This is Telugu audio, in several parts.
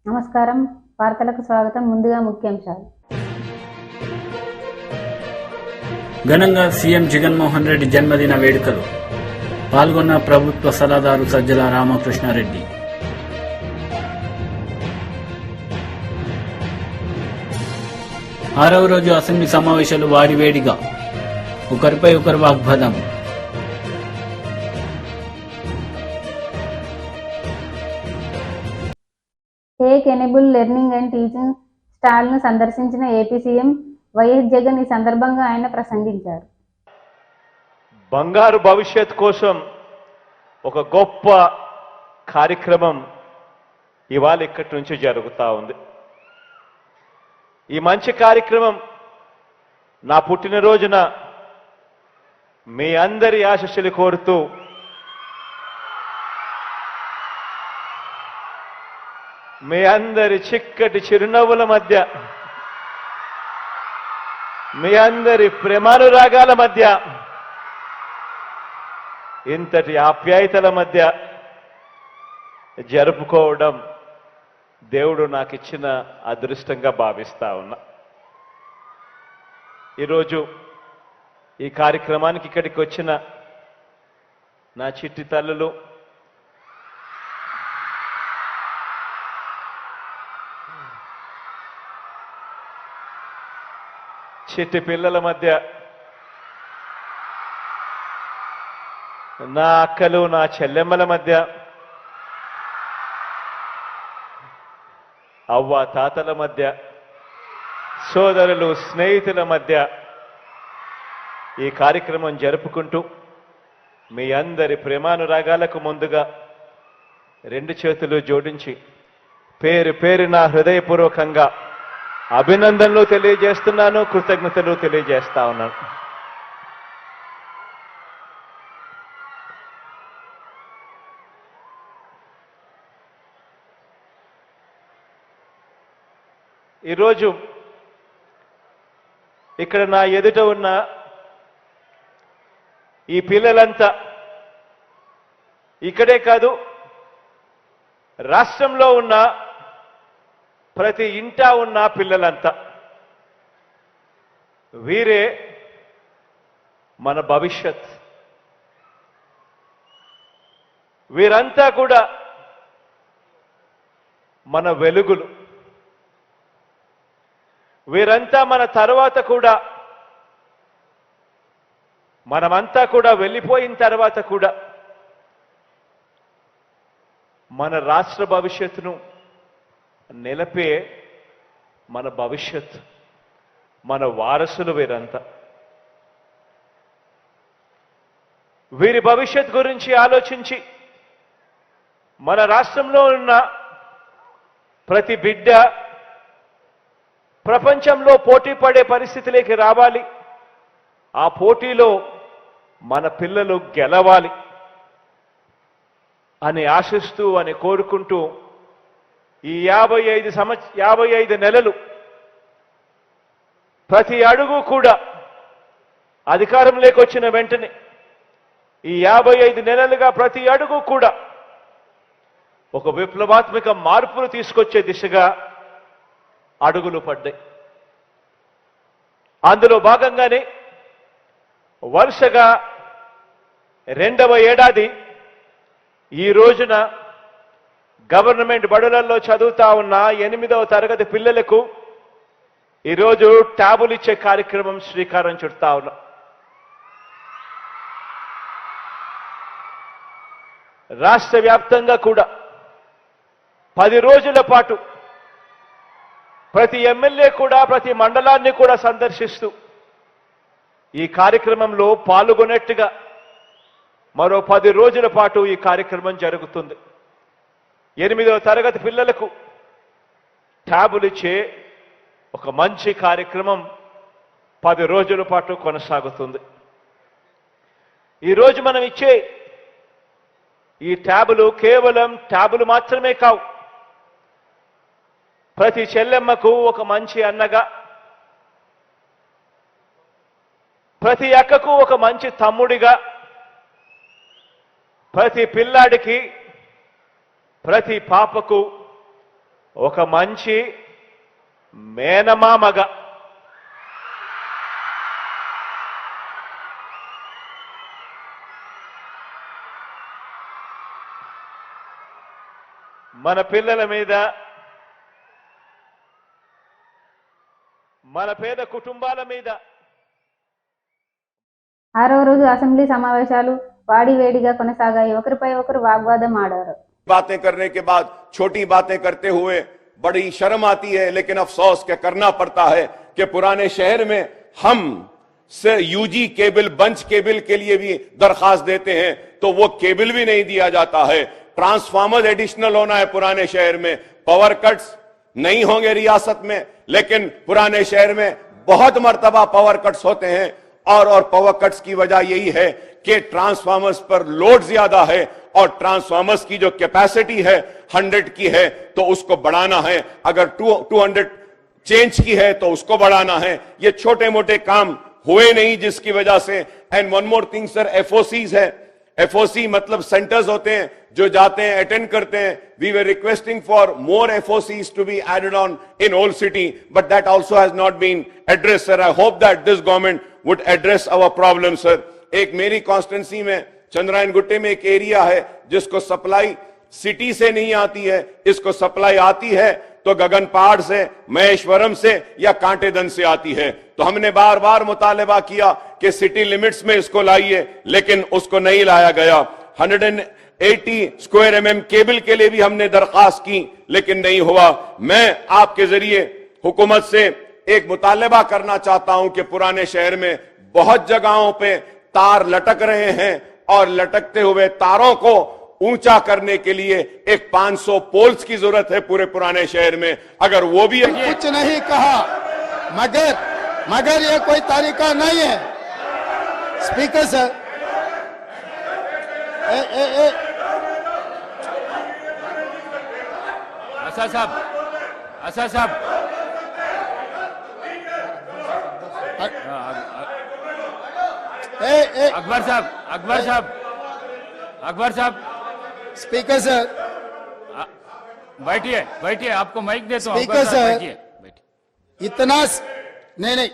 నమస్కారం. వార్తలకు స్వాగతం. ముందుగా ముఖ్యాంశాలు. ఘనంగా సీఎం జగన్మోహన్ రెడ్డి జన్మదిన వేడుకలు పాల్గొన్న ప్రభుత్వ సలహాదారు సజ్జల రామకృష్ణారెడ్డి. ఆరవ రోజు అసెంబ్లీ సమావేశాలు వాడివేడిగా, ఒకరిపై ఒకరు వాగ్వాదం. Tech enable learning and teaching స్టాల్ను సందర్శించిన ఏపీ సీఎం వైఎస్ జగన్. ఈ సందర్భంగా ఆయన ప్రసంగించారు. బంగారు భవిష్యత్ కోసం ఒక గొప్ప కార్యక్రమం ఇవాళ ఇక్కడి నుంచి జరుగుతూ ఉంది. ఈ మంచి కార్యక్రమం నా పుట్టినరోజున మీ అందరి ఆశీస్సులు కోరుతూ మీ అందరి చిక్కటి చిరునవ్వుల మధ్య, మీ అందరి ప్రేమానురాగాల మధ్య, ఇంతటి ఆప్యాయతల మధ్య జరుపుకోవడం దేవుడు నాకు ఇచ్చిన అదృష్టంగా భావిస్తా ఉన్నా. ఈరోజు ఈ కార్యక్రమానికి ఇక్కడికి వచ్చిన నా చిట్టి తల్లులు, చిట్టి పిల్లల మధ్య, నా అక్కలు నా చెల్లెమ్మల మధ్య, అవ్వ తాతల మధ్య, సోదరులు స్నేహితుల మధ్య ఈ కార్యక్రమం జరుపుకుంటూ మీ అందరి ప్రేమానురాగాలకు ముందుగా రెండు చేతులు జోడించి పేరు పేరున హృదయపూర్వకంగా అభినందనలు తెలియజేస్తున్నాను, కృతజ్ఞతలు తెలియజేస్తా ఉన్నాను. ఈరోజు ఇక్కడ నా ఎదుట ఉన్న ఈ పిల్లలంతా ఇక్కడే కాదు, రాష్ట్రంలో ఉన్న ప్రతి ఇంటా ఉన్న పిల్లలంతా, వీరే మన భవిష్యత్. వీరంతా కూడా మన వెలుగులు. వీరంతా మన తర్వాత కూడా, మనమంతా కూడా వెళ్ళిపోయిన తర్వాత కూడా మన రాష్ట్ర భవిష్యత్తును నిలపే మన భవిష్యత్, మన వారసులు వీరంతా. వీరి భవిష్యత్ గురించి ఆలోచించి మన రాష్ట్రంలో ఉన్న ప్రతి బిడ్డ ప్రపంచంలో పోటీ పడే పరిస్థితిలోకి రావాలి. ఆ పోటీలో మన పిల్లలు గెలవాలి అని ఆశిస్తూ, అని కోరుకుంటూ ఈ 55 నెలలు ప్రతి అడుగు కూడా అధికారంలోకి వచ్చిన వెంటనే ఈ 55 నెలలుగా ప్రతి అడుగు కూడా ఒక విప్లవాత్మక మార్పులు తీసుకొచ్చే దిశగా అడుగులు పడ్డాయి. అందులో భాగంగానే వరుసగా రెండవ ఏడాది ఈ రోజున గవర్నమెంట్ బడులలో చదువుతా ఉన్న 8వ తరగతి పిల్లలకు ఈరోజు ట్యాబులు ఇచ్చే కార్యక్రమం శ్రీకారం చుడతా ఉన్నాం. రాష్ట్ర వ్యాప్తంగా కూడా 10 రోజుల పాటు ప్రతి ఎమ్మెల్యే కూడా ప్రతి మండలాన్ని కూడా సందర్శిస్తూ ఈ కార్యక్రమంలో పాల్గొనేట్టుగా మరో 10 రోజుల పాటు ఈ కార్యక్రమం జరుగుతుంది. 8వ తరగతి పిల్లలకు ట్యాబులు ఇచ్చే ఒక మంచి కార్యక్రమం 10 రోజుల పాటు కొనసాగుతుంది. ఈరోజు మనం ఇచ్చే ఈ ట్యాబులు కేవలం ట్యాబులు మాత్రమే కావు. ప్రతి చెల్లెమ్మకు ఒక మంచి అన్నగా, ప్రతి అక్కకు ఒక మంచి తమ్ముడిగా, ప్రతి పిల్లాడికి, ప్రతి పాపకు ఒక మంచి మేనమామగా మన పిల్లల మీద, మన పేద కుటుంబాల మీద 6వ రోజు అసెంబ్లీ సమావేశాలు వాడివేడిగా కొనసాగాయి. ఒకరిపై ఒకరు వాగ్వాదం ఆడారు. बातें करने के बाद छोटी बातें करते हुए बड़ी शर्म आती है, लेकिन अफसोस क्या करना पड़ता है कि पुराने शहर में हम से यूजी केबल, बंच केबल के लिए भी दरखास्त देते हैं तो वो केबल भी नहीं दिया जाता है। ट्रांसफार्मर एडिशनल होना है पुराने शहर में। पावर कट्स नहीं होंगे रियासत में, लेकिन पुराने शहर में बहुत मर्तबा पावर कट्स होते हैं और पावर कट्स की वजह यही है कि ट्रांसफार्मर्स पर लोड ज्यादा है और ट्रांसफार्मर्स की जो कैपेसिटी है 100 की है तो उसको बढ़ाना है। अगर 200 चेंज की है तो उसको बढ़ाना है। ये छोटे मोटे काम हुए नहीं, जिसकी वजह से। And one more thing sir, एफओसीज है। एफओसी मतलब सेंटर्स होते हैं जो जाते हैं, अटेंड करते हैं। We were requesting for more FOCs to be added on in old city, but that also has not been address sir. I hope that this government would address our problem sir. एक मेरी कॉन्स्टिट्यूंसी में चंद्रायन गुट्टे में एक एरिया है जिसको सप्लाई सिटी से नहीं आती है, इसको सप्लाई आती है तो गगन पहाड़ से, महेश्वरम से या कांटेदन से आती है। तो हमने बार बार मुतालबा किया कि सिटी लिमिट्स में इसको लाइए, लेकिन उसको नहीं लाया गया। 180 स्क्वायर mm केबल के लिए भी हमने दरखास्त की, लेकिन नहीं हुआ। मैं आपके जरिए हुकूमत से एक मुतालबा करना चाहता हूं कि पुराने शहर में बहुत जगहों पे तार लटक रहे हैं और लटकते हुए तारों को ऊंचा करने के लिए एक 500 पोल्स की जरूरत है पूरे पुराने शहर में। अगर वो भी कुछ नहीं कहा, मगर ये कोई तरीका नहीं है। स्पीकर सर, असद साहब, असद साहब, अकबर साहब, अकबर साहब, अकबर साहब, स्पीकर सर, बैठिए, बैठिए, आपको माइक देता हूं। स्पीकर सर, बैठिए, बैठिए। इतना नहीं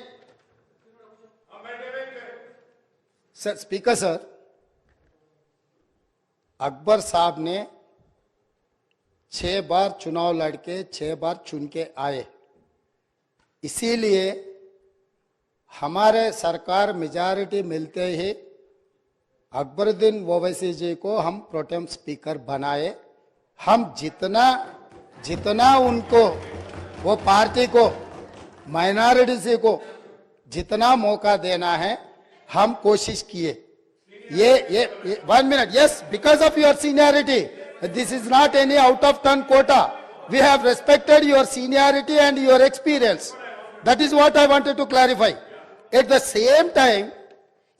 सर, स्पीकर सर, अकबर साहब ने 6 बार चुनाव लड़के 6 बार चुन के आए, इसीलिए हमारे सरकार मेजॉरिटी मिलते ही अकबरुद्दीन ओवैसी जी को हम प्रोटेम स्पीकर बनाए। हम जितना उनको, वो पार्टी को, माइनॉरिटी को जितना मौका देना है हम कोशिश किए। ये 1 minute, yes, because of your seniority, this is not any out of turn quota. We have respected your seniority and your experience. That is what I wanted to clarify. At the same time,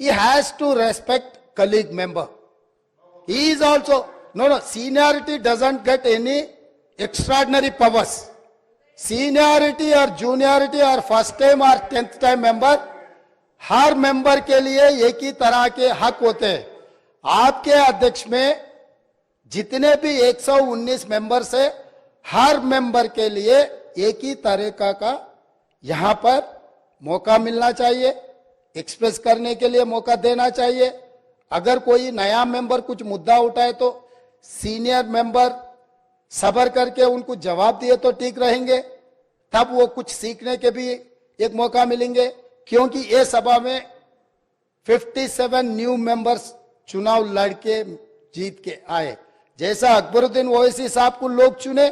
he has to respect colleague member. He is also, no, seniority doesn't get any extraordinary powers. Seniority or juniority or first time or 10th time member, her member के लिए एक ही तरह के हक होते हैं। आपके अध्यक्ष में जितने भी 119 मेंबर्स है, हर मेंबर के लिए एक ही तरीका का यहां पर मौका मिलना चाहिए, एक्सप्रेस करने के लिए मौका देना चाहिए। अगर कोई नया मेंबर कुछ मुद्दा उठाए तो सीनियर मेंबर सब्र करके उनको जवाब दिए तो ठीक रहेंगे, तब वो कुछ सीखने के भी एक मौका मिलेंगे। क्योंकि ये सभा में 57 न्यू मेंबर्स चुनाव लड़के जीत के आए। जैसा अकबरुद्दीन ओवैसी साहब को लोग चुने,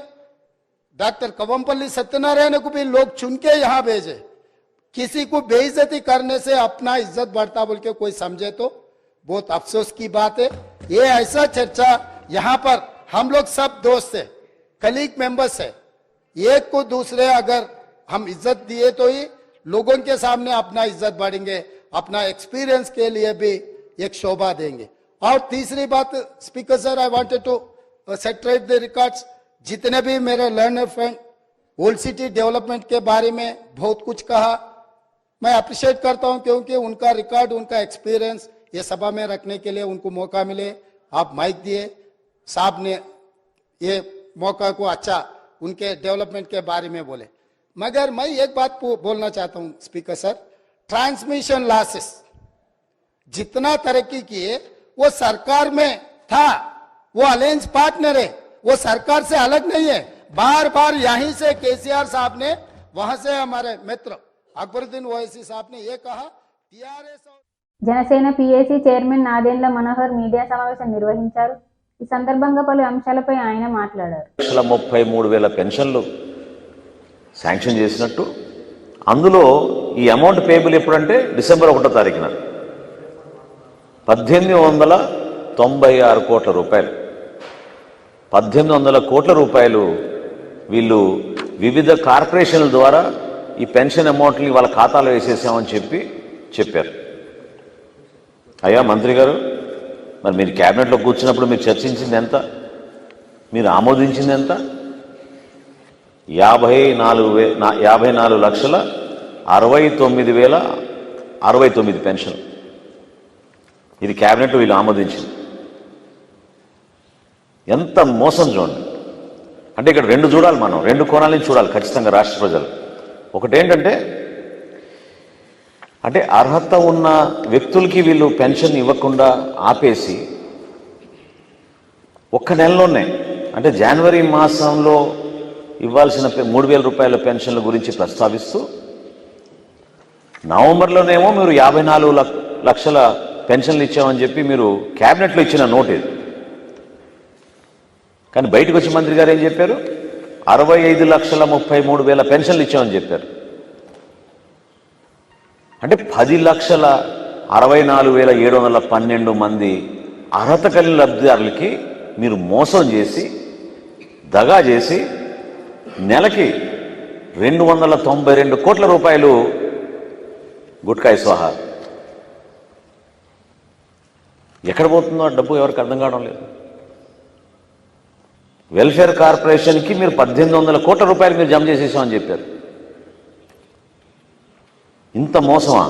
डॉक्टर कवंपल्ली सत्यनारायण को भी लोग चुन के यहां भेजे। किसी को बेइज्जती करने से अपना इज्जत बढ़ता बोल के कोई समझे तो बहुत अफसोस की बात है। ये ऐसा चर्चा यहाँ पर हम लोग सब दोस्त है, कलीग मेंबर्स है, एक को दूसरे अगर हम इज्जत दिए तो ही लोगों के सामने अपना इज्जत बढ़ेंगे, अपना एक्सपीरियंस के लिए भी एक शोभा देंगे। और तीसरी बात, speaker sir, I wanted to सेटरेट द रिकॉर्ड्स। जितने भी मेरे learner friend old city development के बारे में बहुत कुछ कहा, मैं अप्रिशिएट करता हूं, क्योंकि उनका रिकॉर्ड, उनका एक्सपीरियंस ये सभा में रखने के लिए उनको मौका मिले। आप माइक दिए, साहब ने ये मौका को अच्छा उनके डेवलपमेंट के बारे में बोले। मगर मैं एक बात बोलना चाहता हूं स्पीकर सर, ट्रांसमिशन लॉसेस जितना तरक्की किए वो सरकार में था, वो अलायंस पार्टनर है, वो सरकार से अलग नहीं है। बार बार यहीं से केसीआर साहब ने, वहां से हमारे मित्र अकबरुद्दीन ओवैसी साहब ने ये कहा, TRS Janasena PAC chairman Nadendla Manohar media సమావేశం నిర్వహించారు. ఈ సందర్భంగా పలు అంశాలపై ఆయన మాట్లాడారు. 1,33,000 పెన్షన్లు శాంక్షన్ చేసినట్టు, అందులో ఈ అమౌంట్ పేబుల్ ఎప్పుడంటే డిసెంబర్ 1వ తారీఖున 1,896 కోట్ల రూపాయలు. 1,800 కోట్ల రూపాయలు వీళ్ళు వివిధ కార్పొరేషన్ల ద్వారా ఈ పెన్షన్ అమౌంట్ని వాళ్ళ ఖాతాలో వేసేసామని చెప్పారు. అయ్యా మంత్రి గారు, మరి మీరు క్యాబినెట్లో కూర్చున్నప్పుడు మీరు చర్చించింది ఎంత, మీరు ఆమోదించింది ఎంత? 54,69,069 పెన్షన్. ఇది క్యాబినెట్ వీళ్ళు ఆమోదించింది. ఎంత మోసం చూడండి. అంటే ఇక్కడ రెండు చూడాలి, మనం రెండు కోణాల నుంచి చూడాలి ఖచ్చితంగా రాష్ట్ర ప్రజలు. ఒకటేంటంటే, అంటే అర్హత ఉన్న వ్యక్తులకి వీళ్ళు పెన్షన్ ఇవ్వకుండా ఆపేసి ఒక్క నెలలోనే, అంటే జనవరి మాసంలో ఇవ్వాల్సిన 3,000 రూపాయల పెన్షన్ల గురించి ప్రస్తావిస్తూ, నవంబర్లోనేమో మీరు 54 లక్షల పెన్షన్లు ఇచ్చామని చెప్పి మీరు క్యాబినెట్లో ఇచ్చిన నోట్ ఇది. కానీ బయటకు వచ్చి మంత్రి గారు ఏం చెప్పారు? 65,33,000 పెన్షన్లు ఇచ్చామని చెప్పారు. అంటే 10,64,712 మంది అర్హత కలిగిన లబ్ధిదారులకి మీరు మోసం చేసి, దగా చేసి, నెలకి 292 కోట్ల రూపాయలు గుట్కాయి స్వాహా. ఎక్కడ పోతుందో డబ్బు ఎవరికి అర్థం కావడం లేదు. వెల్ఫేర్ కార్పొరేషన్కి మీరు 1,800 కోట్ల రూపాయలు మీరు జమ చేసేసామని చెప్పారు. ఇంత మోసమా?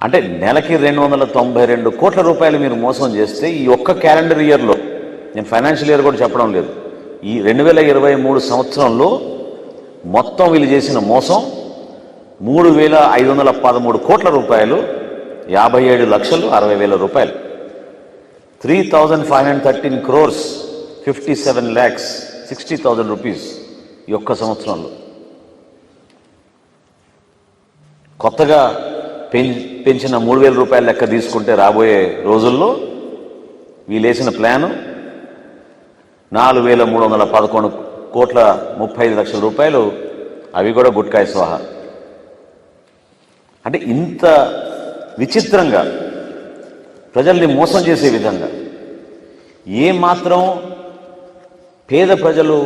అంటే నెలకి 292 కోట్ల రూపాయలు మీరు మోసం చేస్తే, ఈ ఒక్క క్యాలెండర్ ఇయర్లో, నేను ఫైనాన్షియల్ ఇయర్ కూడా చెప్పడం లేదు, ఈ 2023 సంవత్సరంలో మొత్తం వీళ్ళు చేసిన మోసం 3,513 కోట్ల రూపాయలు, 57,60,000 రూపాయలు. 3,513 crores 57,60,000 రూపీస్ ఈ ఒక్క సంవత్సరంలో. కొత్తగా పెంచిన 3,000 రూపాయల లెక్క తీసుకుంటే రాబోయే రోజుల్లో వీళ్ళేసిన ప్లాను 4,311 కోట్ల 35 లక్షల రూపాయలు, అవి కూడా గుట్కాయి స్వాహా. అంటే ఇంత విచిత్రంగా ప్రజల్ని మోసం చేసే విధంగా, ఏమాత్రం పేద ప్రజలు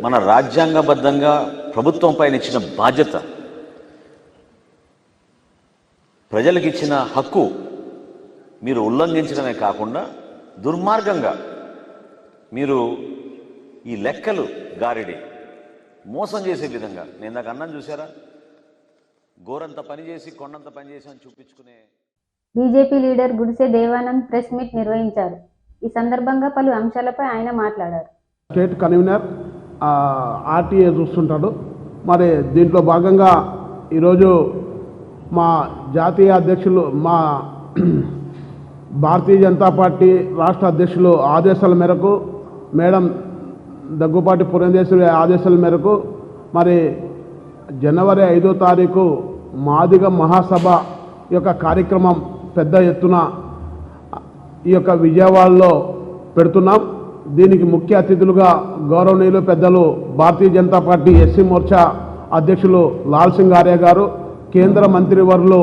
మన రాజ్యాంగబద్ధంగా ప్రభుత్వం పైన ఇచ్చిన బాధ్యత, ప్రజలకు ఇచ్చిన హక్కు మీరు ఉల్లంఘించడమే కాకుండా దుర్మార్గంగా మీరు ఈ లెక్కలు గారిడి మోసం చేసే విధంగా, నేను నాకు అన్నం చూసారా, గోరంత పని చేసి కొండంత పని చేసి అని చూపించుకునే. బీజేపీ లీడర్ గుడిసె దేవానంద్ ప్రెస్ మీట్ నిర్వహించారు. ఈ సందర్భంగా పలు అంశాలపై ఆయన మాట్లాడారు. స్టేట్ కన్వీనర్ ఆర్టీఏ చూస్తుంటాడు. మరి దీంట్లో భాగంగా ఈరోజు మా జాతీయ అధ్యక్షులు, మా భారతీయ జనతా పార్టీ రాష్ట్ర అధ్యక్షులు ఆదేశాల మేరకు, మేడం దగ్గుపాటి పురంధేశ్వరి ఆదేశాల మేరకు, మరి జనవరి 5వ తారీఖు మాదిగ మహాసభ యొక్క కార్యక్రమం పెద్ద ఎత్తున ఈ యొక్క విజయవాడలో పెడుతున్నాం. దీనికి ముఖ్య అతిథులుగా గౌరవనీయులు పెద్దలు భారతీయ జనతా పార్టీ ఎస్సీ మోర్చా అధ్యక్షులు లాల్ సింగ్ ఆర్య గారు, కేంద్ర మంత్రివర్యులు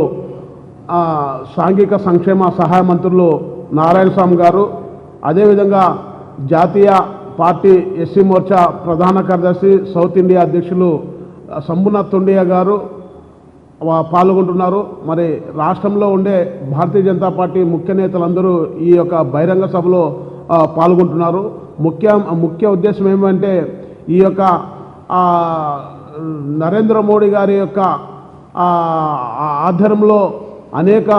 సాంఘిక సంక్షేమ సహాయ మంత్రులు నారాయణ స్వామి గారు, అదేవిధంగా జాతీయ పార్టీ ఎస్సీ మోర్చా ప్రధాన కార్యదర్శి సౌత్ ఇండియా అధ్యక్షులు శంభునాథ్ తొండియా గారు పాల్గొంటున్నారు. మరి రాష్ట్రంలో ఉండే భారతీయ జనతా పార్టీ ముఖ్య నేతలందరూ ఈ యొక్క బహిరంగ సభలో పాల్గొంటున్నారు. ముఖ్య ఉద్దేశం ఏమంటే, ఈ యొక్క నరేంద్ర మోడీ గారి యొక్క ఆధ్వర్యంలో అనేక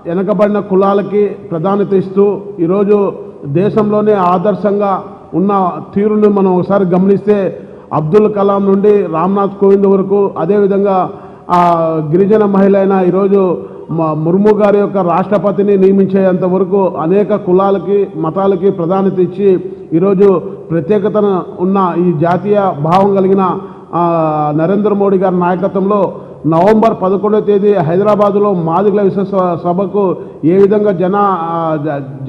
వెనకబడిన కులాలకి ప్రాధాన్యత ఇస్తూ ఈరోజు దేశంలోనే ఆదర్శంగా ఉన్న తీరుని మనం ఒకసారి గమనిస్తే అబ్దుల్ కలాం నుండి రామ్నాథ్ కోవింద్ వరకు, అదేవిధంగా గిరిజన మహిళ అయిన ఈరోజు ముర్ము గారి యొక్క రాష్ట్రపతిని నియమించేంత వరకు అనేక కులాలకి మతాలకి ప్రాధాన్యత ఇచ్చి ఈరోజు ప్రత్యేకతను ఉన్న ఈ జాతీయ భావం కలిగిన నరేంద్ర మోడీ గారి నాయకత్వంలో నవంబర్ 11వ తేదీ హైదరాబాదులో మాదిగల విశ్వ సభకు ఏ విధంగా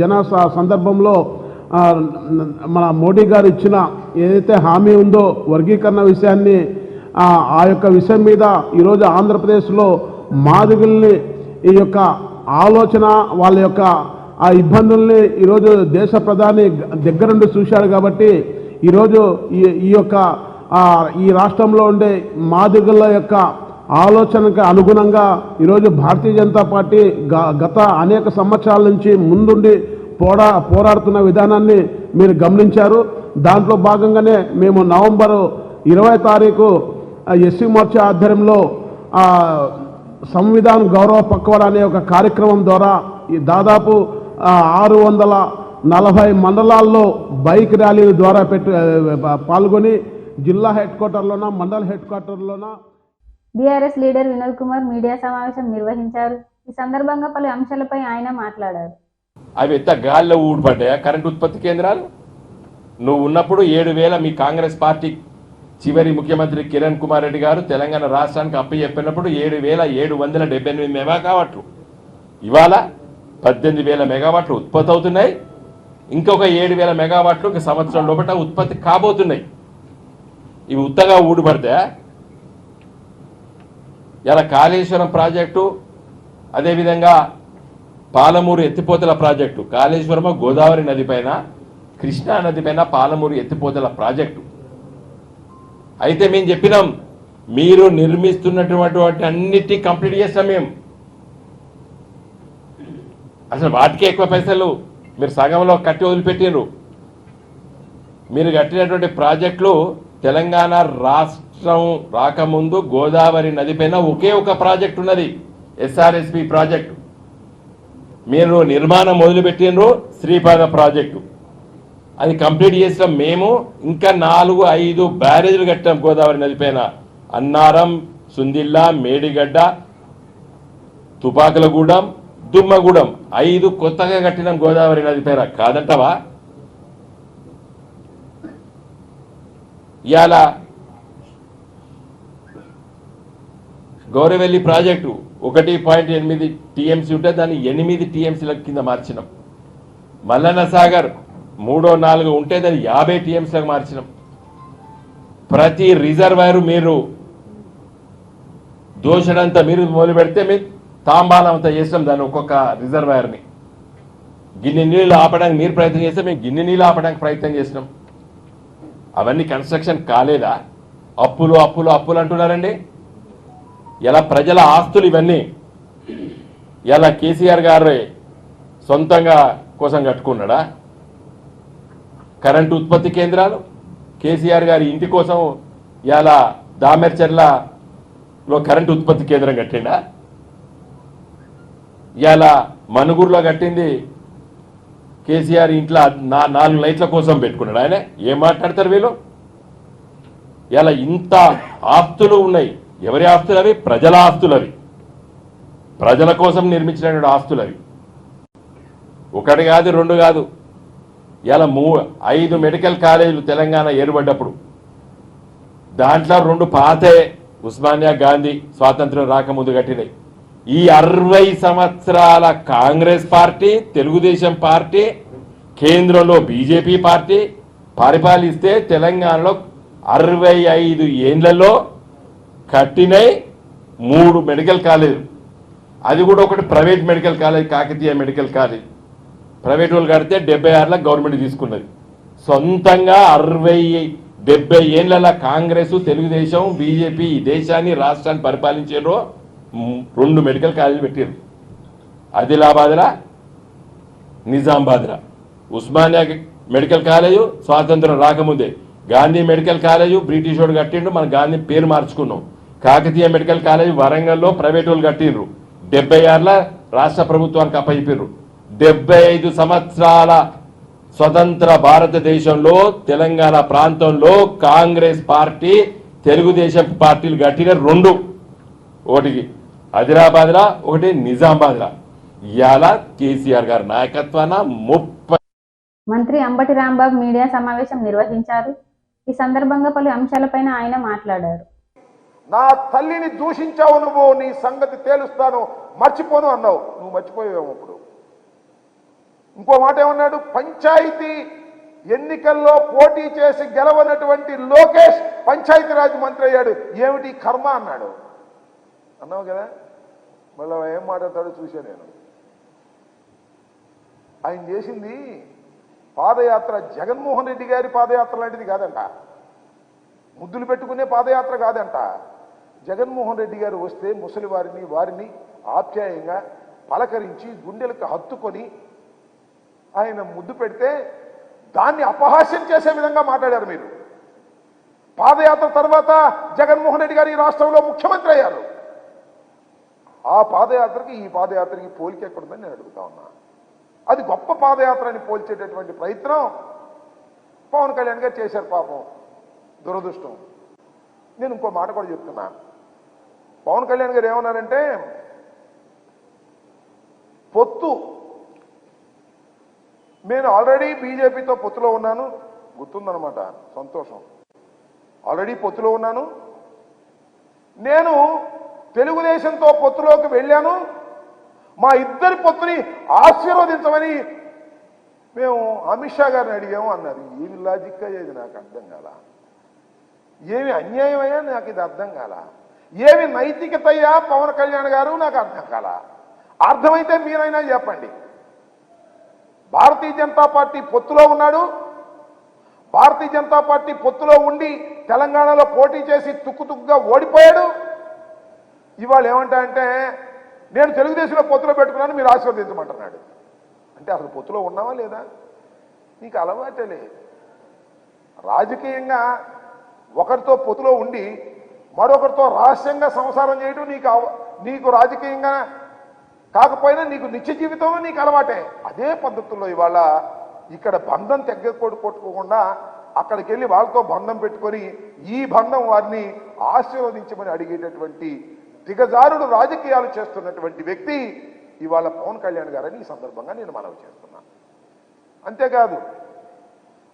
జన సందర్భంలో మన మోడీ గారు ఇచ్చిన ఏదైతే హామీ ఉందో వర్గీకరణ విషయాన్ని ఆ యొక్క విషయం మీద ఈరోజు ఆంధ్రప్రదేశ్లో మాదిగల్ని ఈ యొక్క ఆలోచన వాళ్ళ యొక్క ఆ ఇబ్బందుల్ని ఈరోజు దేశ ప్రధాని దగ్గరుండి చూశాడు కాబట్టి ఈరోజు ఈ యొక్క ఈ రాష్ట్రంలో ఉండే మాదిగల యొక్క ఆలోచనకు అనుగుణంగా ఈరోజు భారతీయ జనతా పార్టీ గత అనేక సంవత్సరాల నుంచి ముందుండి పోరాడుతున్న విధానాన్ని మీరు గమనించారు. దాంట్లో భాగంగానే మేము నవంబర్ 20వ తారీఖు ఎస్సీ మోర్చా ఆధ్వర్యంలో సంవిధాన గౌరవ పక్వాడా అనే ఒక కార్యక్రమం ద్వారా దాదాపు 640 మండలాల్లో బైక్ ర్యాలీల ద్వారా పాల్గొని జిల్లా హెడ్ క్వార్టర్లోన మండల హెడ్ క్వార్టర్లోన BRS leader Vinod Kumar media సమావేశం నిర్వహించారు. ఈ సందర్భంగా పలు అంశాలపై ఆయన మాట్లాడారు. అవి ఎంత గాల్లో ఊడిపడ్డాయా కరెంట్ ఉత్పత్తి కేంద్రాలు? నువ్వు ఉన్నప్పుడు 7,000 మీ కాంగ్రెస్ పార్టీ చివరి ముఖ్యమంత్రి కిరణ్ కుమార్ రెడ్డి గారు తెలంగాణ రాష్ట్రానికి అప్పచెప్పినప్పుడు 7,778 మెగావాట్లు, ఇవాళ 18,000 మెగావాట్లు ఉత్పత్తి అవుతున్నాయి. ఇంకొక 7,000 మెగావాట్లు ఒక సంవత్సరం లోపల ఉత్పత్తి కాబోతున్నాయి. ఇవి ఉత్తగా ఊడిపడతాయా? ఇలా కాళేశ్వరం ప్రాజెక్టు, అదేవిధంగా పాలమూరు ఎత్తిపోతల ప్రాజెక్టు, కాళేశ్వరము గోదావరి నది పైన, కృష్ణా నది పైన పాలమూరు ఎత్తిపోతల ప్రాజెక్టు. అయితే మేము చెప్పినాం, మీరు నిర్మిస్తున్నటువంటి అన్నిటి కంప్లీట్ చేస్తాం మేము. అసలు వాటికే ఎక్కువ పైసలు మీరు సగంలో కట్టి వదిలిపెట్టినారు. మీరు కట్టినటువంటి ప్రాజెక్టులు తెలంగాణ రాష్ట్రం రాకముందు గోదావరి నది పైన ఒకే ఒక ప్రాజెక్ట్ ఉన్నది, ఎస్ఆర్ఎస్పి ప్రాజెక్టు. మీరు నిర్మాణం మొదలుపెట్టినరు శ్రీపాద ప్రాజెక్టు, అది కంప్లీట్ చేసాం మేము. ఇంకా 4-5 బ్యారేజీలు కట్టాం గోదావరి నది పైన, అన్నారం, సుందిల్లా, మేడిగడ్డ, తుపాకులగూడెం, దుమ్మగూడెం, 5 కొత్తగా కట్టినాం గోదావరి నది పైన. కాదంటవా? ఇవాళ గౌరవెల్లి ప్రాజెక్టు 1.8 టీఎంసీ ఉంటే దాన్ని 8 టీఎంసీల కింద మార్చినాం. మల్లన్న సాగర్ 3-4 ఉంటే దాన్ని 50 టీఎంసీలకు మార్చినాం. ప్రతి రిజర్వాయర్ మీరు దోషడంతా మీరు మొదలు పెడితే మీరు తాంబాలం అంతా చేసినాం దాన్ని, ఒక్కొక్క రిజర్వాయర్ని. గిన్నె నీళ్ళు ఆపడానికి మీరు ప్రయత్నం చేస్తే మేము గిన్నె నీళ్ళు ఆపడానికి ప్రయత్నం చేసినాం. అవన్నీ కన్స్ట్రక్షన్ కాలేదా? అప్పులు అప్పులు అప్పులు అంటున్నారండి. ఇలా ప్రజల ఆస్తులు ఇవన్నీ ఇలా కేసీఆర్ గారు సొంతంగా కోసం కట్టుకున్నాడా? కరెంటు ఉత్పత్తి కేంద్రాలు కేసీఆర్ గారి ఇంటి కోసం ఇలా దామెర్చర్లలో కరెంటు ఉత్పత్తి కేంద్రం కట్టిండా? ఇలా మనుగురులో కట్టింది కేసీఆర్ ఇంట్లో 4 లైట్ల కోసం పెట్టుకున్నాడు ఆయన. ఏం మాట్లాడతారు వీళ్ళు? ఇలా ఇంత ఆస్తులు ఉన్నాయి. ఎవరి ఆస్తులు అవి? ప్రజల ఆస్తులు అవి, ప్రజల కోసం నిర్మించిన ఆస్తులు అవి. 1 కాదు 2 కాదు, ఇలా 5 మెడికల్ కాలేజీలు తెలంగాణ ఏర్పడ్డప్పుడు దాంట్లో 2 పాతే ఉస్మానియా గాంధీ స్వాతంత్రం రాకముందు కట్టినాయి. ఈ 60 సంవత్సరాల కాంగ్రెస్ పార్టీ, తెలుగుదేశం పార్టీ, కేంద్రంలో బీజేపీ పార్టీ పరిపాలిస్తే తెలంగాణలో 65 ఏళ్లలో కట్టినై 3 మెడికల్ కాలేజీలు. అది కూడా ఒకటి private medical college, Kakatiya medical college. Private వాళ్ళు కడితే 76లో గవర్నమెంట్ తీసుకున్నది. సొంతంగా 60-70 ఏళ్ల కాంగ్రెస్, తెలుగుదేశం, బీజేపీ ఈ దేశాన్ని రాష్ట్రాన్ని పరిపాలించారో 2 మెడికల్ కాలేజీలు పెట్టారు. ఆదిలాబాద్లా, నిజామాబాద్లా. ఉస్మానియా మెడికల్ కాలేజు స్వాతంత్రం రాకముందే, గాంధీ మెడికల్ కాలేజు బ్రిటిష్ వాడు కట్టిండు, మన గాంధీ పేరు మార్చుకున్నాం. కాకతీయ మెడికల్ కాలేజ్ వరంగల్లో ప్రైవేట్ వాళ్ళు కట్టిండ్రు, 76లో రాష్ట్ర ప్రభుత్వానికి అప్పచెప్పారు. 75 సంవత్సరాల స్వతంత్ర భారతదేశంలో తెలంగాణ ప్రాంతంలో కాంగ్రెస్ పార్టీ తెలుగుదేశం పార్టీలు కట్టిన రెండు, ఒకటి ఆదిలాబాద్లా, ఒకటి నిజామాబాద్లా. ఇవాళ కేసీఆర్ గారి నాయకత్వాన 30 మంత్రి అంబటి రాంబాబు మీడియా సమావేశం నిర్వహించారు. ఈ సందర్భంగా పలు అంశాలపైన ఆయన మాట్లాడారు. నా తల్లిని దూషించావు నువ్వు, నీ సంగతి తేలుస్తాను, మర్చిపోను అన్నావు. నువ్వు మర్చిపోయావు. ఇప్పుడు ఇంకో మాట ఏమన్నాడు, పంచాయతీ ఎన్నికల్లో పోటీ చేసి గెలవనటువంటి లోకేష్ పంచాయతీరాజ్ మంత్రి అయ్యాడు, ఏమిటి కర్మ అన్నాడు. అన్నావు కదా, మళ్ళీ ఏం మాట్లాడతాడో చూసా నేను. ఆయన చేసింది పాదయాత్ర జగన్మోహన్ రెడ్డి గారి పాదయాత్ర లాంటిది కాదంట, ముద్దులు పెట్టుకునే పాదయాత్ర కాదంట. జగన్మోహన్ రెడ్డి గారు వస్తే ముసలి వారిని ఆప్యాయంగా పలకరించి గుండెలకు హత్తుకొని ఆయన ముద్దు పెడితే దాన్ని అపహాస్యం చేసే విధంగా మాట్లాడారు మీరు. పాదయాత్ర తర్వాత జగన్మోహన్ రెడ్డి గారు ఈ రాష్ట్రంలో ముఖ్యమంత్రి అయ్యారు. ఆ పాదయాత్రకి ఈ పాదయాత్రకి పోలిక ఎక్కడుందని నేను అడుగుతా ఉన్నా. అది గొప్ప పాదయాత్ర అని పోల్చేటటువంటి ప్రయత్నం పవన్ కళ్యాణ్ గారు చేశారు. పాపం, దురదృష్టం. నేను ఇంకో మాట కూడా చెప్తున్నా. పవన్ కళ్యాణ్ గారు ఏమన్నారంటే, పొత్తు, నేను ఆల్రెడీ బీజేపీతో పొత్తులో ఉన్నాను, గుర్తుందనమాట, సంతోషం. ఆల్రెడీ పొత్తులో ఉన్నాను, నేను తెలుగుదేశంతో పొత్తులోకి వెళ్ళాను, మా ఇద్దరి పొత్తుని ఆశీర్వదించమని మేము అమిత్ షా గారిని అడిగాము అన్నారు. ఏమి లాజిక్ అయ్యేది నాకు అర్థం కాల, ఏమి అన్యాయమయ్యా నాకు ఇది అర్థం కాల, ఏమి నైతికత అయ్యా పవన్ కళ్యాణ్ గారు నాకు అర్థం కాల. అర్థమైతే మీరైనా చెప్పండి. భారతీయ జనతా పార్టీ పొత్తులో ఉన్నాడు, భారతీయ జనతా పార్టీ పొత్తులో ఉండి తెలంగాణలో పోటీ చేసి తుక్కుతుక్కుగా ఓడిపోయాడు. ఇవాళ ఏమంటా అంటే, నేను తెలుగుదేశంలో పొత్తులో పెట్టుకున్నాను, మీరు ఆశీర్వదించమంటున్నాడు. అంటే అసలు పొత్తులో ఉన్నావా లేదా? నీకు అలవాటలే. రాజకీయంగా ఒకరితో పొత్తులో ఉండి మరొకరితో రహస్యంగా సంసారం చేయడం నీకు రాజకీయంగా కాకపోయినా నీకు నిత్య జీవితంలో నీకు అలవాటే. అదే పద్ధతుల్లో ఇవాళ ఇక్కడ బంధం కొట్టుకోకుండా అక్కడికి వెళ్ళి వాళ్ళతో బంధం పెట్టుకొని ఈ బంధం వారిని ఆశీర్వదించమని అడిగేటటువంటి దిగజారుడు రాజకీయాలు చేస్తున్నటువంటి వ్యక్తి ఇవాళ పవన్ కళ్యాణ్ గారని ఈ సందర్భంగా నేను మనవి చేస్తున్నాను. అంతేకాదు,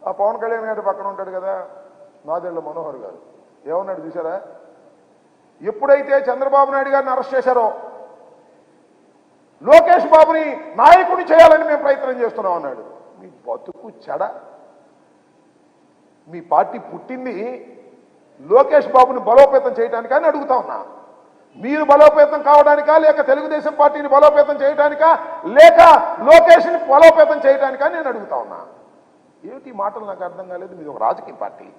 ఆ పవన్ కళ్యాణ్ గారి పక్కన ఉంటాడు కదా నాదెళ్ల మనోహర్ గారు, ఏమన్నాడు చూసారా? ఎప్పుడైతే చంద్రబాబు నాయుడు గారిని అరెస్ట్ చేశారో లోకేష్ బాబుని నాయకుడిని చేయాలని మేము ప్రయత్నం చేస్తున్నాం అన్నాడు. మీ బతుకు చెడ. మీ పార్టీ పుట్టింది లోకేష్ బాబుని బలోపేతం చేయడానికా అని అడుగుతా ఉన్నా. మీరు బలోపేతం కావడానికా, లేక తెలుగుదేశం పార్టీని బలోపేతం చేయడానికా, లేక లోకేష్ని బలోపేతం చేయడానికా నేను అడుగుతా ఉన్నా. ఏమిటి మాటలు నాకు అర్థం కాలేదు. మీది ఒక రాజకీయ పార్టీ,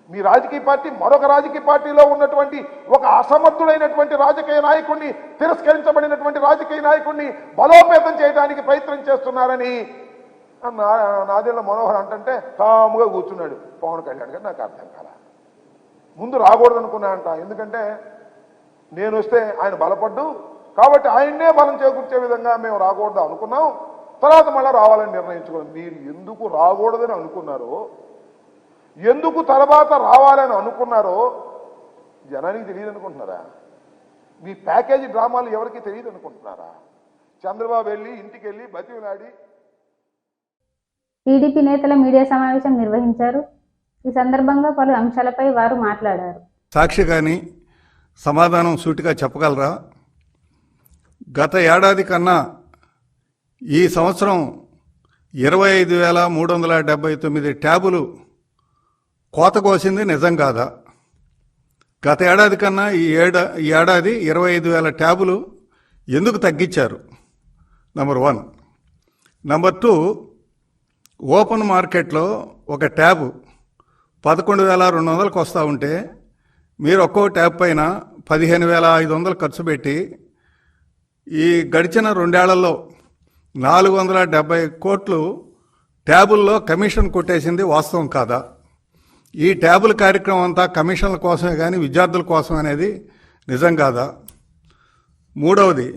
మీ రాజకీయ పార్టీ మరొక రాజకీయ పార్టీలో ఉన్నటువంటి ఒక అసమర్థుడైనటువంటి రాజకీయ నాయకుడిని, తిరస్కరించబడినటువంటి రాజకీయ నాయకుడిని బలోపేతం చేయడానికి ప్రయత్నం చేస్తున్నారని నాదెళ్ల మనోహర్ అంటే తాముగా కూర్చున్నాడు పవన్ కళ్యాణ్ గారు. నాకు అర్థం కాల. ముందు రాకూడదు అనుకున్నా అంట, ఎందుకంటే నేను వస్తే ఆయన బలపడ్డు కాబట్టి ఆయన్నే బలం చేకూర్చే విధంగా మేము రాకూడదు అనుకున్నాం. తర్వాత మళ్ళీ రావాలని నిర్ణయించుకున్నాం. మీరు ఎందుకు రాకూడదని అనుకున్నారో, ఎందుకు తర్వాత రావాలని అనుకున్నారో జనానికి తెలియదు అనుకుంటున్నారా? మీ ప్యాకేజీ డ్రామాలు ఎవరికి తెలియదు అనుకుంటున్నారా? చంద్రబాబు వెళ్ళి ఇంటికి వెళ్ళి బతిలాడి. టీడీపీ నేతల మీడియా సమావేశం నిర్వహించారు. ఈ సందర్భంగా పలు అంశాలపై వారు మాట్లాడారు. సాక్షి కానీ సమాధానం సూటిగా చెప్పగలరా? గత ఏడాది కన్నా ఈ సంవత్సరం 25,379 ట్యాబులు కోత కోసింది నిజం కాదా? గత ఏడాది కన్నా ఈ ఏడాది 25,000 ట్యాబులు ఎందుకు తగ్గించారు? నంబర్ 1. నంబర్ 2, ఓపెన్ మార్కెట్లో ఒక ట్యాబు 11,200కు వస్తూ ఉంటే మీరు ఒక్కో ట్యాబ్ పైన 15,500 ఖర్చు పెట్టి ఈ గడిచిన 2 ఏళ్లలో 470 కోట్లు ట్యాబుల్లో కమిషన్ కొట్టేసింది వాస్తవం కాదా? ఈ ట్యాబుల కార్యక్రమం అంతా కమిషన్ల కోసమే కానీ విద్యార్థుల కోసం అనేది నిజం కాదా? 3వది,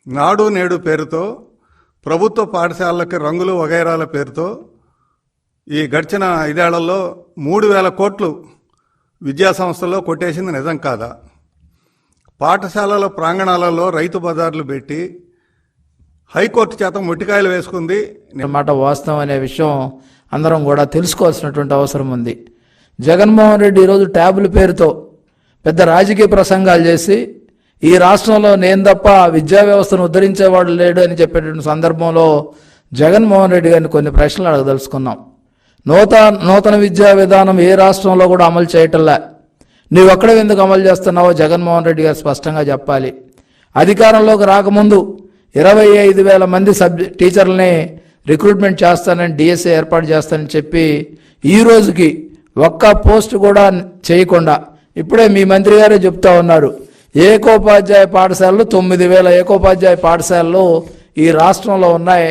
నాడు నేడు పేరుతో ప్రభుత్వ పాఠశాలలకి రంగులు వగైరాల పేరుతో ఈ గడిచిన 5 ఏళ్లలో 3,000 కోట్లు విద్యా సంస్థల్లో కొట్టేసింది నిజం కాదా? పాఠశాలల ప్రాంగణాలలో రైతు బజార్లు పెట్టి హైకోర్టు చేత మొట్టికాయలు వేసుకుంది మాట వాస్తవం అనే విషయం అందరం కూడా తెలుసుకోవాల్సినటువంటి అవసరం ఉంది. జగన్మోహన్ రెడ్డి ఈరోజు ట్యాబుల పేరుతో పెద్ద రాజకీయ ప్రసంగాలు చేసి ఈ రాష్ట్రంలో నేను తప్ప విద్యా వ్యవస్థను ఉద్ధరించేవాడు లేడు అని చెప్పేటువంటి సందర్భంలో జగన్మోహన్ రెడ్డి గారిని కొన్ని ప్రశ్నలు అడగదలుచుకున్నాం. నూతన విద్యా విధానం ఏ రాష్ట్రంలో కూడా అమలు చేయటంలే. నువ్వు ఎక్కడ ఎందుకు అమలు చేస్తున్నావో జగన్మోహన్ రెడ్డి గారు స్పష్టంగా చెప్పాలి. అధికారంలోకి రాకముందు 25,000 మంది టీచర్లని రిక్రూట్మెంట్ చేస్తానని డిఎస్ఏ ఏర్పాటు చేస్తానని చెప్పి ఈ రోజుకి ఒక్క పోస్ట్ కూడా చేయకుండా ఇప్పుడే మీ మంత్రి గారే చెప్తా ఉన్నారు, ఏకోపాధ్యాయ పాఠశాలలు 9,000 ఏకోపాధ్యాయ పాఠశాలలు ఈ రాష్ట్రంలో ఉన్నాయి.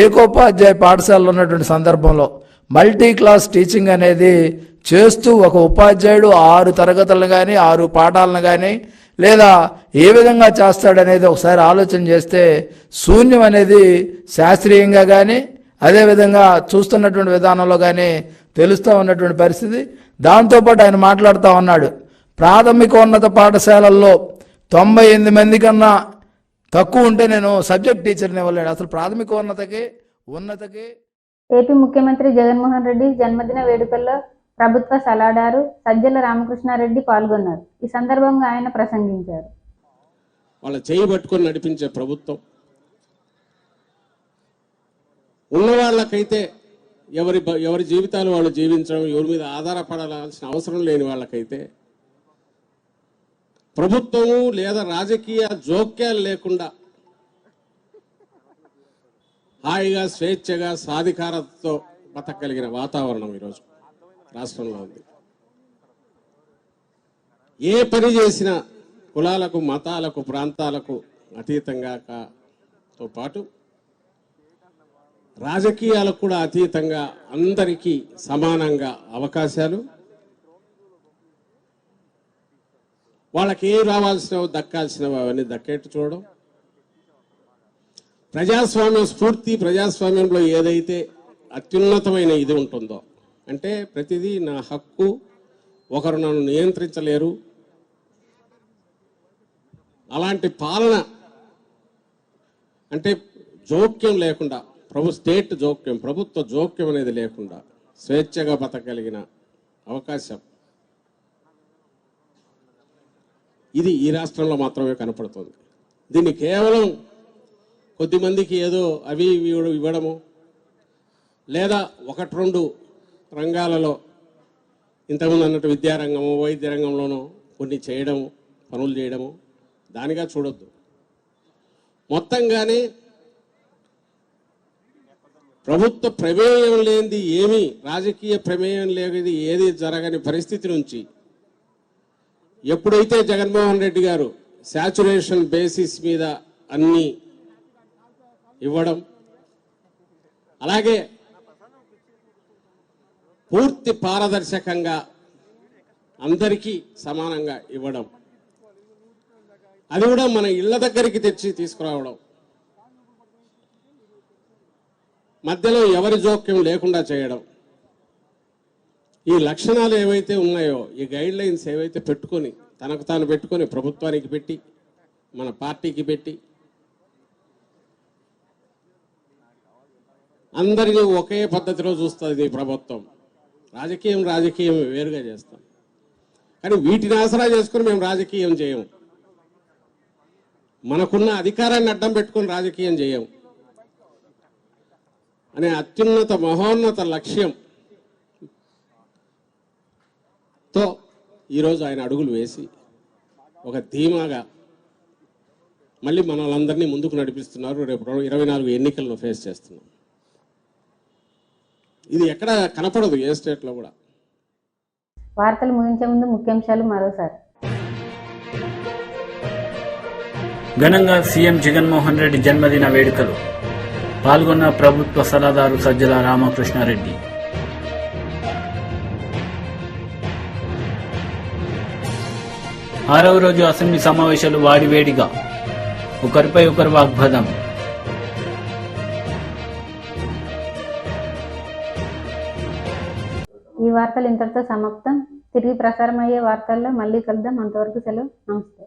ఏకోపాధ్యాయ పాఠశాలలు ఉన్నటువంటి సందర్భంలో మల్టీ క్లాస్ టీచింగ్ అనేది చేస్తూ ఒక ఉపాధ్యాయుడు 6 తరగతులను కానీ 6 పాఠాలను కానీ లేదా ఏ విధంగా చేస్తాడనేది ఒకసారి ఆలోచన చేస్తే శూన్యం అనేది శాస్త్రీయంగా కానీ అదేవిధంగా చూస్తున్నటువంటి విధానంలో కానీ తెలుస్తూ ఉన్నటువంటి పరిస్థితి. దాంతోపాటు ఆయన మాట్లాడుతూ ఉన్నాడు, ప్రాథమికోన్నత పాఠశాలల్లో 98 మంది కన్నా తక్కువ ఉంటే నేను సబ్జెక్ట్ టీచర్ని ఇవ్వలేడు. అసలు ఉన్నతకి ఏపీ ముఖ్యమంత్రి జగన్మోహన్ రెడ్డి జన్మదిన వేడుకల్లో ప్రభుత్వ సలహాదారు సజ్జల రామకృష్ణారెడ్డి పాల్గొన్నారు. ఈ సందర్భంగా ఆయన ప్రసంగించారు. వాళ్ళ చేయి పట్టుకొని నడిపించే ప్రభుత్వం, ఉన్న వాళ్ళకైతే ఎవరి జీవితాలు వాళ్ళు జీవించడం, ఎవరి మీద ఆధారపడాల్సిన అవసరం లేని వాళ్ళకైతే ప్రభుత్వము లేదా రాజకీయ జోక్యాలు లేకుండా హాయిగా స్వేచ్ఛగా సాధికారతతో బతకగలిగిన వాతావరణం ఈరోజు రాష్ట్రంలో ఉంది. ఏ పని చేసినా కులాలకు, మతాలకు, ప్రాంతాలకు అతీతంగా తో పాటు రాజకీయాలకు కూడా అతీతంగా అందరికీ సమానంగా అవకాశాలు, వాళ్ళకి ఏం రావాల్సినవి దక్కాల్సినవి అవన్నీ దక్కేట్టు చూడడం, ప్రజాస్వామ్యం స్ఫూర్తి, ప్రజాస్వామ్యంలో ఏదైతే అత్యున్నతమైన ఇది ఉంటుందో అంటే ప్రతిదీ నా హక్కు, ఒకరు నన్ను నియంత్రించలేరు, అలాంటి పాలన అంటే జోక్యం లేకుండా ప్రభుత్వ జోక్యం అనేది లేకుండా స్వేచ్ఛగా బతకగలిగిన అవకాశం ఇది ఈ రాష్ట్రంలో మాత్రమే కనపడుతుంది. దీన్ని కేవలం కొద్దిమందికి ఏదో అవి ఇవ్వడము లేదా 1-2 రంగాలలో ఇంతకుముందు అన్నట్టు విద్యారంగము, వైద్య రంగంలోనూ కొన్ని చేయడము, పనులు చేయడము దానిగా చూడొద్దు. మొత్తంగానే ప్రభుత్వ ప్రమేయం లేనిది ఏమీ, రాజకీయ ప్రమేయం లేనిది ఏది జరగని పరిస్థితి నుంచి ఎప్పుడైతే జగన్మోహన్ రెడ్డి గారు శాచురేషన్ బేసిస్ మీద అన్ని ఇవ్వడం, అలాగే పూర్తి పారదర్శకంగా అందరికీ సమానంగా ఇవ్వడం, అది కూడా మన ఇళ్ల దగ్గరికి తెచ్చి తీసుకురావడం, మధ్యలో ఎవరి జోక్యం లేకుండా చేయడం, ఈ లక్షణాలు ఏవైతే ఉన్నాయో, ఈ గైడ్ లైన్స్ ఏవైతే పెట్టుకొని తనకు తాను పెట్టుకొని ప్రభుత్వానికి పెట్టి మన పార్టీకి పెట్టి అందరినీ ఒకే పద్ధతిలో చూస్తుంది ప్రభుత్వం. రాజకీయం వేరుగా చేస్తాం, కానీ వీటిని ఆసరా చేసుకుని మేము రాజకీయం చేయము. మనకున్న అధికారాన్ని అడ్డం పెట్టుకుని రాజకీయం చేయము అనే అత్యున్నత మహోన్నత లక్ష్యంతో ఈరోజు ఆయన అడుగులు వేసి ఒక ధీమాగా మళ్ళీ మనలందరినీ ముందుకు నడిపిస్తున్నారు. రేపు 24 ఎన్నికలను ఫేస్ చేస్తున్నాం. ఇది ఎక్కడ కనపడదు, ఏ స్టేట్లో కూడా. వార్తలు ముగించే ముందు ముఖ్యాంశాలు మరోసారి. ఘనంగా సీఎం జగన్మోహన్ రెడ్డి జన్మదిన వేడుకలు. పాల్గొన్న ప్రభుత్వ సలహాదారు సజ్జల రామకృష్ణారెడ్డి. ఆరవ రోజు అసెంబ్లీ సమావేశాలు వాడివేడిగా, ఒకరిపై ఒకరు వాగ్వాదం. వార్తలు ఇంతటితో సమాప్తం. తిరిగి ప్రసారం అయ్యే వార్తల్లో మళ్ళీ కలుద్దాం. అంతవరకు సెలవు. నమస్తే.